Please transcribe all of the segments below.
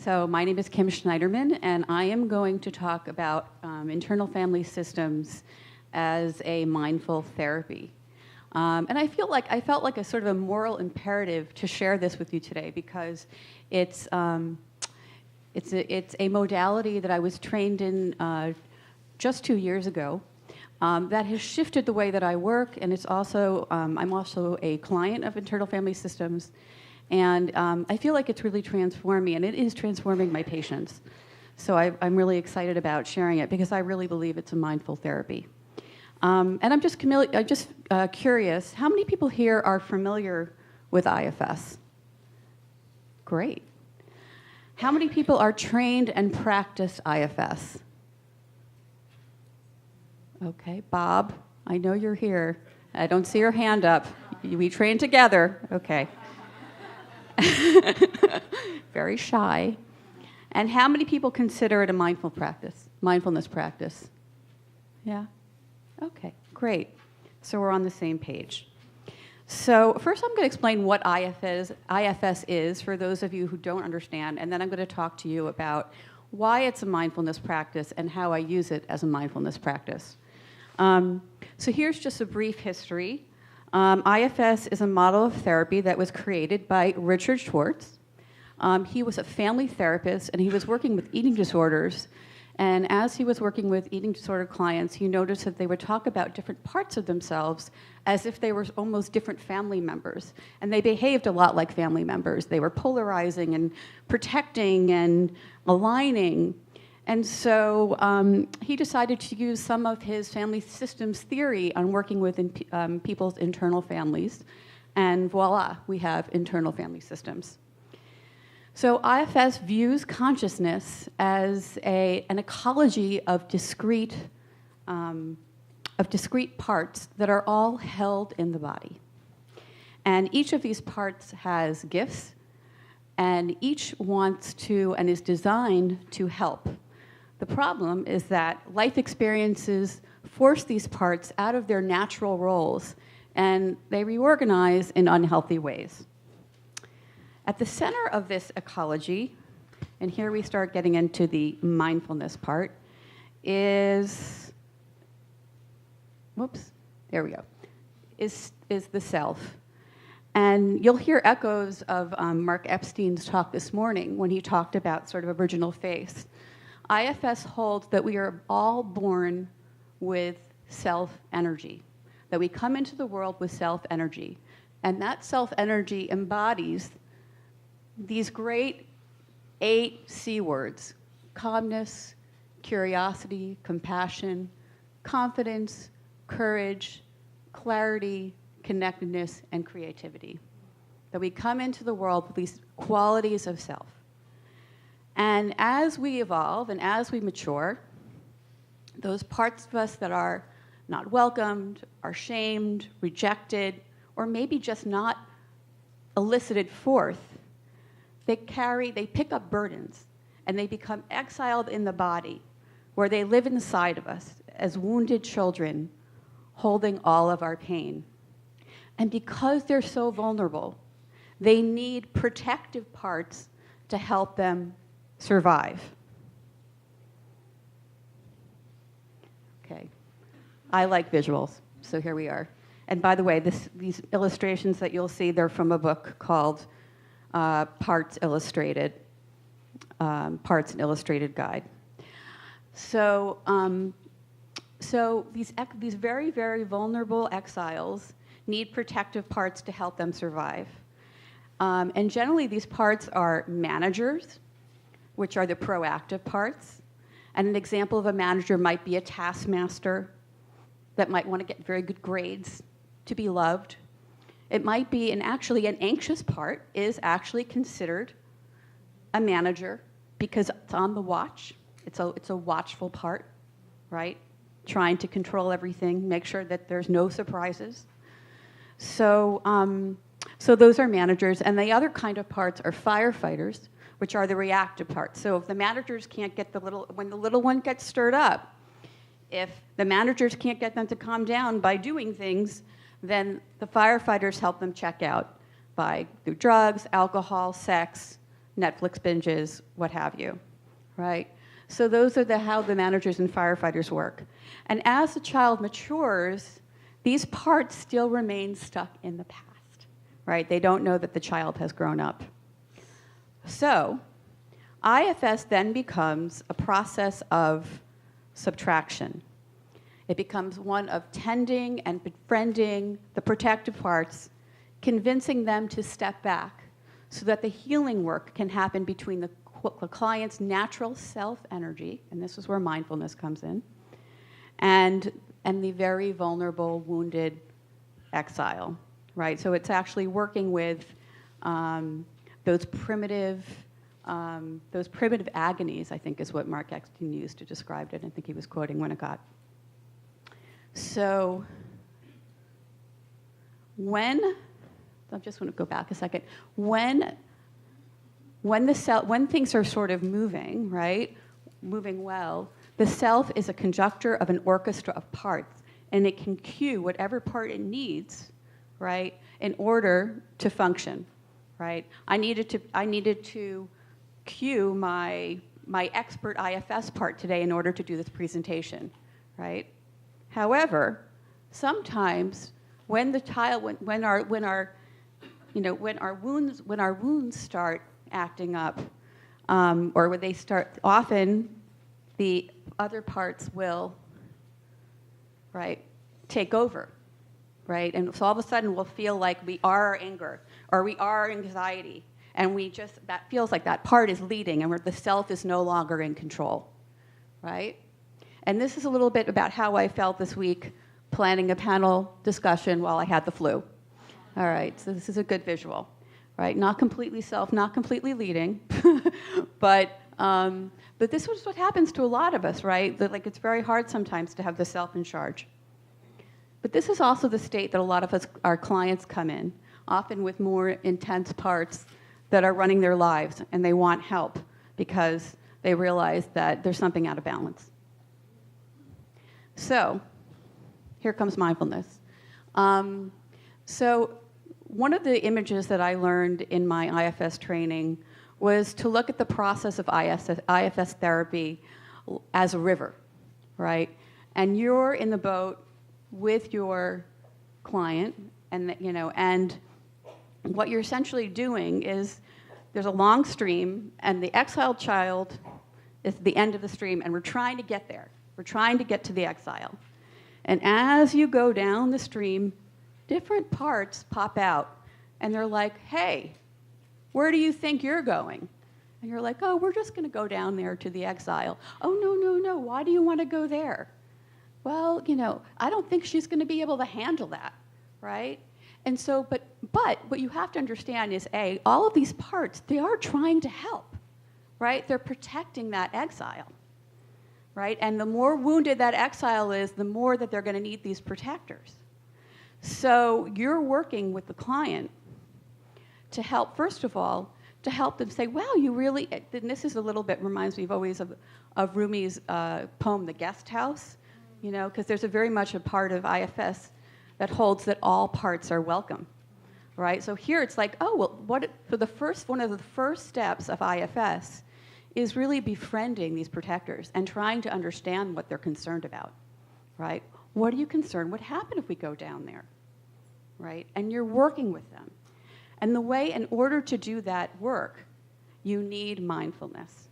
So my name is Kim Schneiderman, and I am going to talk about internal family systems as a mindful therapy. And I felt like a sort of a moral imperative to share this with you today because it's a modality that I was trained in just 2 years ago that has shifted the way that I work, and it's also I'm also a client of internal family systems, and I feel like it's really transformed me, and it is transforming my patients. So I'm really excited about sharing it because I really believe it's a mindful therapy. And I'm just curious, how many people here are familiar with IFS? Great. How many people are trained and practice IFS? Okay, Bob, I know you're here. I don't see your hand up. We train together. Okay. Very shy. And how many people consider it a mindfulness practice? Yeah? Okay, great. So we're on the same page. So first I'm going to explain what IFS is for those of you who don't understand, and then I'm going to talk to you about why it's a mindfulness practice and how I use it as a mindfulness practice. So here's just a brief history. IFS is a model of therapy that was created by Richard Schwartz. He was a family therapist, and he was working with eating disorders. And as he was working with eating disorder clients, he noticed that they would talk about different parts of themselves as if they were almost different family members. And they behaved a lot like family members. They were polarizing and protecting and aligning. And so he decided to use some of his family systems theory on working with people's internal families. And voila, we have internal family systems. So IFS views consciousness as an ecology of discrete parts that are all held in the body. And each of these parts has gifts, and each wants to and is designed to help. The problem is that life experiences force these parts out of their natural roles, and they reorganize in unhealthy ways. At the center of this ecology, and here we start getting into the mindfulness part, is the self. And you'll hear echoes of Mark Epstein's talk this morning when he talked about sort of original face. IFS holds that we are all born with self-energy, that we come into the world with self-energy, and that self-energy embodies these great 8 C words: calmness, curiosity, compassion, confidence, courage, clarity, connectedness, and creativity. That we come into the world with these qualities of self. And as we evolve and as we mature, those parts of us that are not welcomed, are shamed, rejected, or maybe just not elicited forth, they pick up burdens, and they become exiled in the body, where they live inside of us as wounded children, holding all of our pain. And because they're so vulnerable, they need protective parts to help them survive. Okay, I like visuals, so here we are. And by the way, these illustrations that you'll see, they're from a book called Parts Illustrated, Parts and Illustrated Guide. So these very, very vulnerable exiles need protective parts to help them survive. And generally, these parts are managers, which are the proactive parts. And an example of a manager might be a taskmaster that might want to get very good grades to be loved. It might be, and actually an anxious part is actually considered a manager because it's on the watch. It's a watchful part, right? Trying to control everything, make sure that there's no surprises. So those are managers, and the other kind of parts are firefighters, which are the reactive parts. So if the managers can't get when the little one gets stirred up, if the managers can't get them to calm down by doing things, then the firefighters help them check out through drugs, alcohol, sex, Netflix binges, what have you, right? So those are how the managers and firefighters work. And as the child matures, these parts still remain stuck in the past, right? They don't know that the child has grown up. So IFS then becomes a process of subtraction. It becomes one of tending and befriending the protective parts, convincing them to step back so that the healing work can happen between the client's natural self-energy, and this is where mindfulness comes in, and the very vulnerable, wounded exile, right? So it's actually working with those primitive agonies, I think is what Mark Epstein used to describe it. I think he was quoting Winnicott. So I just want to go back a second. When things are sort of moving, right, moving well, the self is a conductor of an orchestra of parts, and it can cue whatever part it needs, right, in order to function, right? I needed to cue my expert IFS part today in order to do this presentation, right? However, sometimes when our wounds start acting up, or when they start, often the other parts will, right, take over, right? And so all of a sudden we'll feel like we are our anger, or we are anxiety, and that feels like that part is leading, and the self is no longer in control, right? And this is a little bit about how I felt this week planning a panel discussion while I had the flu. All right, so this is a good visual, right? Not completely self, not completely leading, but this is what happens to a lot of us, right? That, like, it's very hard sometimes to have the self in charge. But this is also the state that a lot of our clients come in, often with more intense parts that are running their lives, and they want help because they realize that there's something out of balance. So here comes mindfulness. So one of the images that I learned in my IFS training was to look at the process of IFS therapy as a river, right? And you're in the boat with your client, and what you're essentially doing is there's a long stream, and the exiled child is the end of the stream, and we're trying to get there. We're trying to get to the exile. And as you go down the stream, different parts pop out, and they're like, hey, where do you think you're going? And you're like, oh, we're just going to go down there to the exile. Oh, no, why do you want to go there? Well, I don't think she's going to be able to handle that, right? And so, but what you have to understand is, all of these parts, they are trying to help, right? They're protecting that exile, right? And the more wounded that exile is, the more that they're going to need these protectors. So you're working with the client to help, first of all, to help them say, wow, you really, and this is a little bit, reminds me always of Rumi's poem, The Guest House, because there's very much a part of IFS that holds that all parts are welcome, right? So here it's like, oh, well, one of the first steps of IFS is really befriending these protectors and trying to understand what they're concerned about, right? What are you concerned? What happened if we go down there, right? And you're working with them. And in order to do that work, you need mindfulness,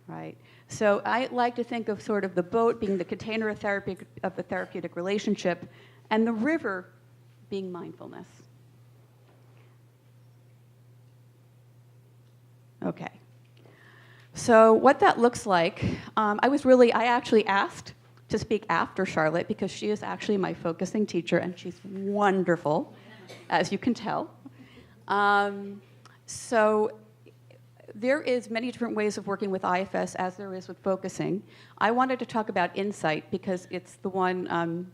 right? So I like to think of sort of the boat being the container of therapy, of the therapeutic relationship, and the river being mindfulness. Okay. So what that looks like, I actually asked to speak after Charlotte because she is actually my focusing teacher, and she's wonderful, as you can tell. So there is many different ways of working with IFS as there is with focusing. I wanted to talk about insight because it's the one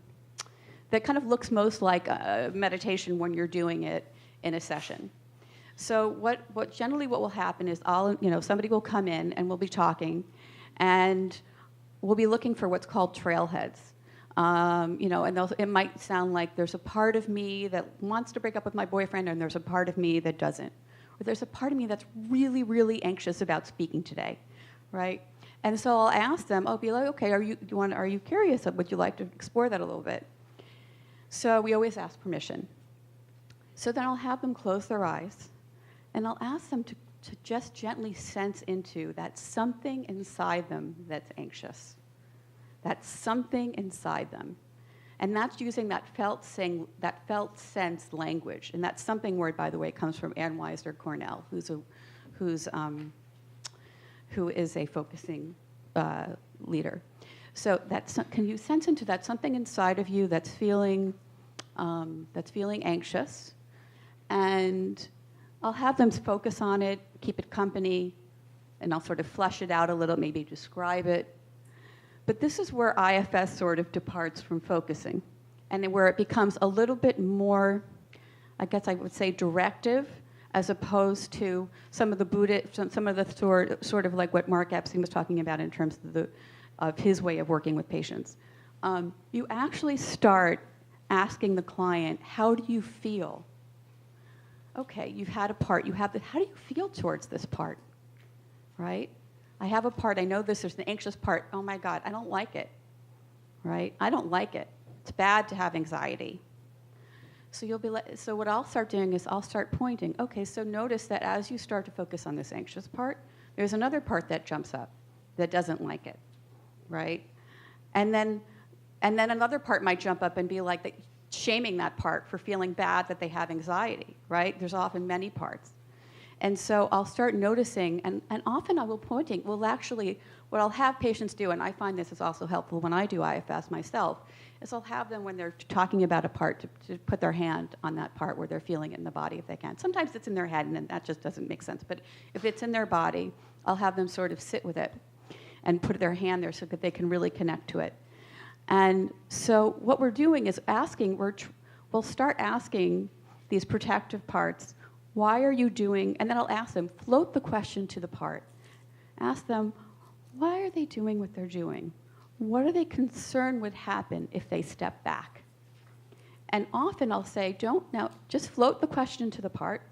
that kind of looks most like a meditation when you're doing it in a session. So what will happen is somebody will come in and we'll be talking, and we'll be looking for what's called trailheads. And it might sound like there's a part of me that wants to break up with my boyfriend and there's a part of me that doesn't. or there's a part of me that's really, really anxious about speaking today, right? And so I'll ask them, I'll be like, okay, are you curious? Would you like to explore that a little bit? So we always ask permission. So then I'll have them close their eyes, and I'll ask them to just gently sense into that something inside them that's anxious. That's something inside them. And that's using that felt sense language. And that something word, by the way, comes from Ann Weiser Cornell, who is a focusing leader. So can you sense into that something inside of you that's feeling anxious? And I'll have them focus on it, keep it company, and I'll sort of flesh it out a little, maybe describe it. But this is where IFS sort of departs from focusing, and where it becomes a little bit more, I guess I would say, directive, as opposed to some of the sort of like what Mark Epstein was talking about in terms of his way of working with patients. You actually start asking the client, how do you feel? Okay, you've had a part, how do you feel towards this part, right? I have a part, I know there's an anxious part, oh my God, I don't like it, right? I don't like it. It's bad to have anxiety. So what I'll start doing is I'll start pointing, okay, so notice that as you start to focus on this anxious part, there's another part that jumps up that doesn't like it, right? And then another part might jump up and be like, shaming that part for feeling bad that they have anxiety, right? There's often many parts. And so I'll start noticing, and often I will pointing, what I'll have patients do, and I find this is also helpful when I do IFS myself, is I'll have them, when they're talking about a part, to put their hand on that part where they're feeling it in the body if they can. Sometimes it's in their head, and then that just doesn't make sense. But if it's in their body, I'll have them sort of sit with it and put their hand there so that they can really connect to it. And so what we're doing is we'll start asking these protective parts, why are you doing, and then I'll ask them, float the question to the part. Ask them, why are they doing what they're doing? What are they concerned would happen if they step back? And often I'll say, just float the question to the part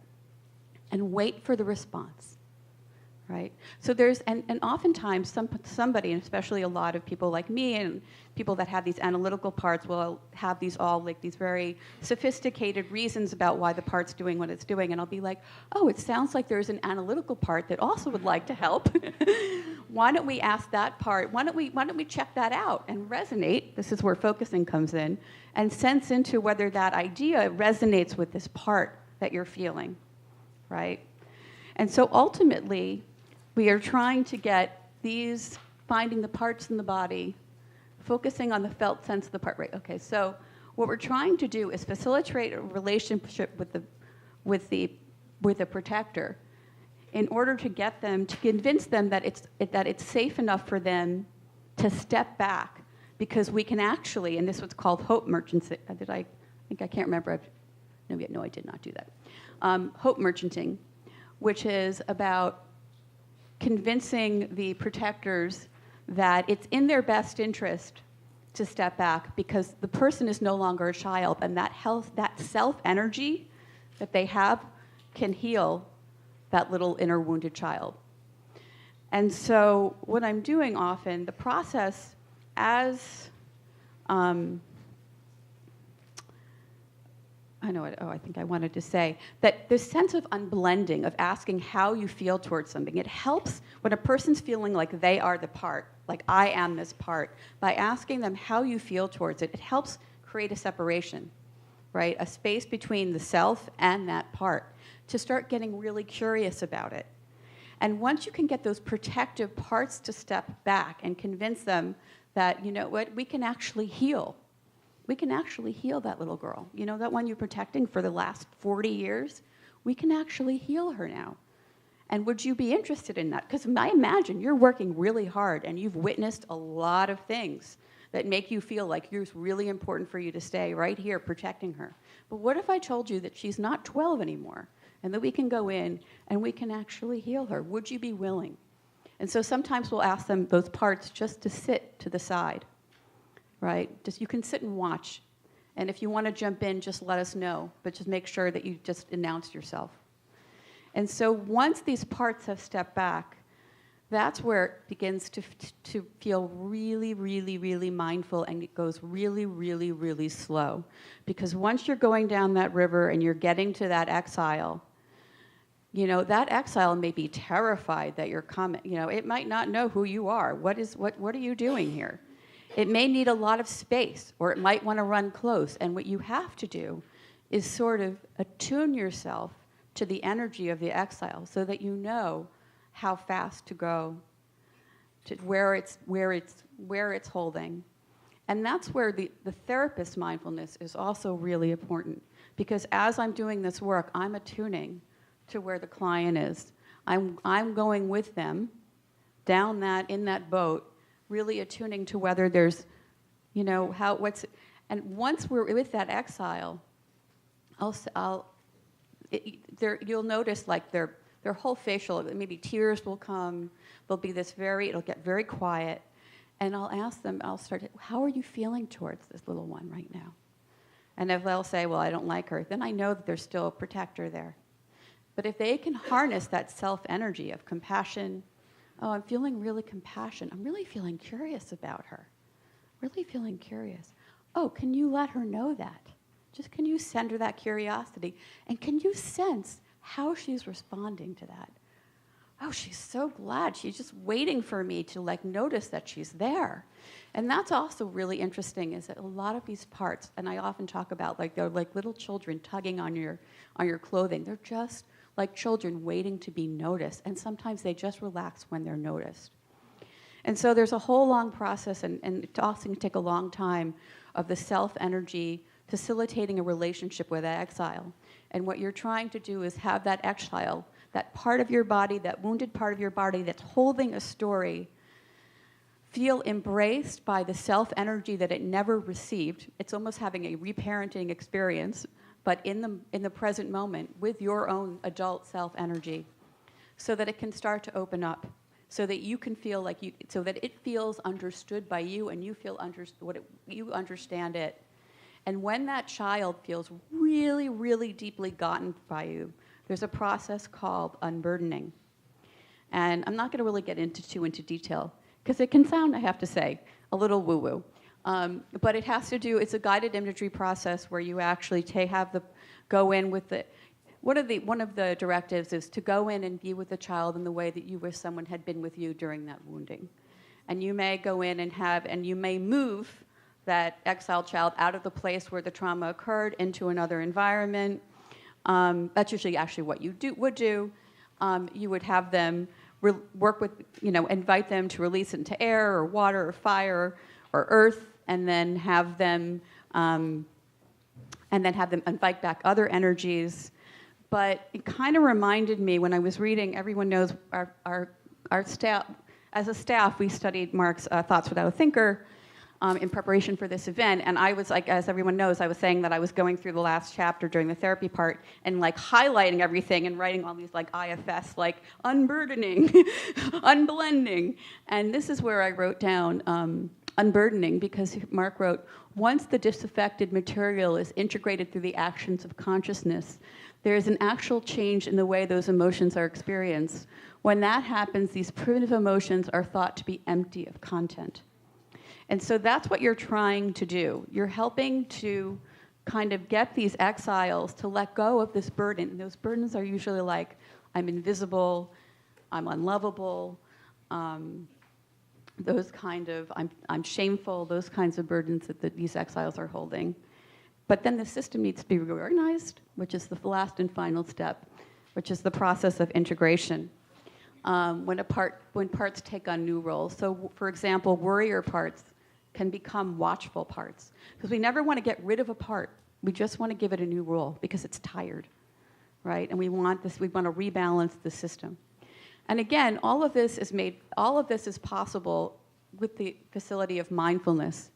and wait for the response. Right? So and oftentimes somebody, and especially a lot of people like me and people that have these analytical parts, will have these very sophisticated reasons about why the part's doing what it's doing. And I'll be like, oh, it sounds like there's an analytical part that also would like to help. Why don't we ask that part? Why don't we check that out and resonate? This is where focusing comes in, and sense into whether that idea resonates with this part that you're feeling, right? And so ultimately, we are trying to get finding the parts in the body, focusing on the felt sense of the part. Right? Okay, so what we're trying to do is facilitate a relationship with the protector, in order to get them, to convince them that it's safe enough for them to step back, because we can actually, and this was called hope merchanting. I can't remember. No, I did not do that. Hope merchanting, which is about convincing the protectors that it's in their best interest to step back, because the person is no longer a child, and that self-energy that they have can heal that little inner wounded child. And so what I'm doing often, the process as I think I wanted to say that this sense of unblending, of asking how you feel towards something, it helps when a person's feeling like they are the part, like I am this part. By asking them how you feel towards it, it helps create a separation, right? A space between the self and that part, to start getting really curious about it. And once you can get those protective parts to step back and convince them that, you know what, we can actually heal. We can actually heal that little girl. You know, that one you're protecting for the last 40 years? We can actually heal her now. And would you be interested in that? Because I imagine you're working really hard and you've witnessed a lot of things that make you feel like it's really important for you to stay right here protecting her. But what if I told you that she's not 12 anymore, and that we can go in and we can actually heal her? Would you be willing? And so sometimes we'll ask them, those parts, just to sit to the side. Right? Just, you can sit and watch. And if you want to jump in, just let us know. But just make sure that you just announce yourself. And so once these parts have stepped back, that's where it begins to feel really, really, really mindful, and it goes really, really, really slow. Because once you're going down that river and you're getting to that exile, you know, that exile may be terrified that you're coming. You know, it might not know who you are. What are you doing here? It may need a lot of space, or it might want to run close. And what you have to do is sort of attune yourself to the energy of the exile so that you know how fast to go, to where it's holding. And that's where the therapist's mindfulness is also really important, because as I'm doing this work, I'm attuning to where the client is. I'm going with them down in that boat, really attuning to whether there's, you know, and once we're with that exile, you'll notice like their whole facial, maybe tears will come, it'll get very quiet, and I'll ask them, how are you feeling towards this little one right now? And if they'll say, well, I don't like her, then I know that there's still a protector there. But if they can harness that self-energy of compassion, oh, I'm feeling really compassion, I'm really feeling curious about her, really feeling curious. Oh, can you let her know that? Just can you send her that curiosity? And can you sense how she's responding to that? Oh, she's so glad. She's just waiting for me to like notice that she's there. And that's also really interesting, is that a lot of these parts, and I often talk about like they're like little children tugging on your clothing. They're just like children waiting to be noticed. And sometimes they just relax when they're noticed. And so there's a whole long process, and it also can take a long time, of the self-energy facilitating a relationship with that exile. And what you're trying to do is have that exile, that part of your body, that wounded part of your body that's holding a story, feel embraced by the self-energy that it never received. It's almost having a reparenting experience, but in the present moment with your own adult self-energy, so that it can start to open up, so that you can feel like so that it feels understood by you, and you feel you understand it. And when that child feels really, really deeply gotten by you, there's a process called unburdening. And I'm not going to really get into detail, because it can sound, I have to say, a little woo-woo. But it has to do, it's a guided imagery process where you actually go in with the, one of the directives is to go in and be with the child in the way that you wish someone had been with you during that wounding. And you may go in and you may move that exiled child out of the place where the trauma occurred into another environment. That's usually actually what you would do. You would have them work with, invite them to release it into air or water or fire or earth, and then have them invite back other energies. But it kind of reminded me when I was reading, everyone knows our staff, as a staff, we studied Mark's Thoughts Without a Thinker in preparation for this event. And I was like, as everyone knows, I was saying that I was going through the last chapter during the therapy part and like highlighting everything and writing all these like IFS, like unburdening, unblending. And this is where I wrote down unburdening, because Mark wrote, once the disaffected material is integrated through the actions of consciousness, there is an actual change in the way those emotions are experienced. When that happens, these primitive emotions are thought to be empty of content. And so that's what you're trying to do. You're helping to kind of get these exiles to let go of this burden. And those burdens are usually like, I'm invisible, I'm unlovable, those kind of, I'm shameful, those kinds of burdens that these exiles are holding. But then the system needs to be reorganized, which is the last and final step, which is the process of integration. When parts take on new roles. So, for example, worrier parts can become watchful parts, because we never want to get rid of a part. We just want to give it a new role because it's tired, right? And we want to rebalance the system. And again, all of this is possible with the facility of mindfulness,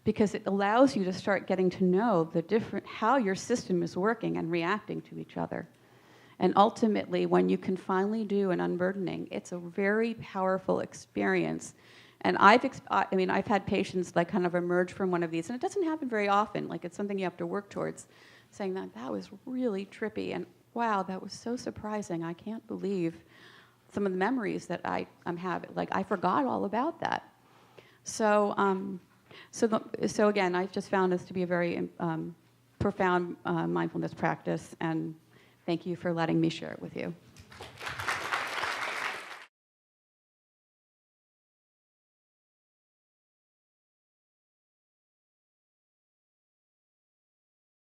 because it allows you to start getting to know how your system is working and reacting to each other. And ultimately, when you can finally do an unburdening, it's a very powerful experience. And I've had patients like kind of emerge from one of these, and it doesn't happen very often. Like, it's something you have to work towards, saying that was really trippy, and wow, that was so surprising. I can't believe some of the memories that I'm having. Like, I forgot all about that. So, so again, I've just found this to be a very profound mindfulness practice, and thank you for letting me share it with you.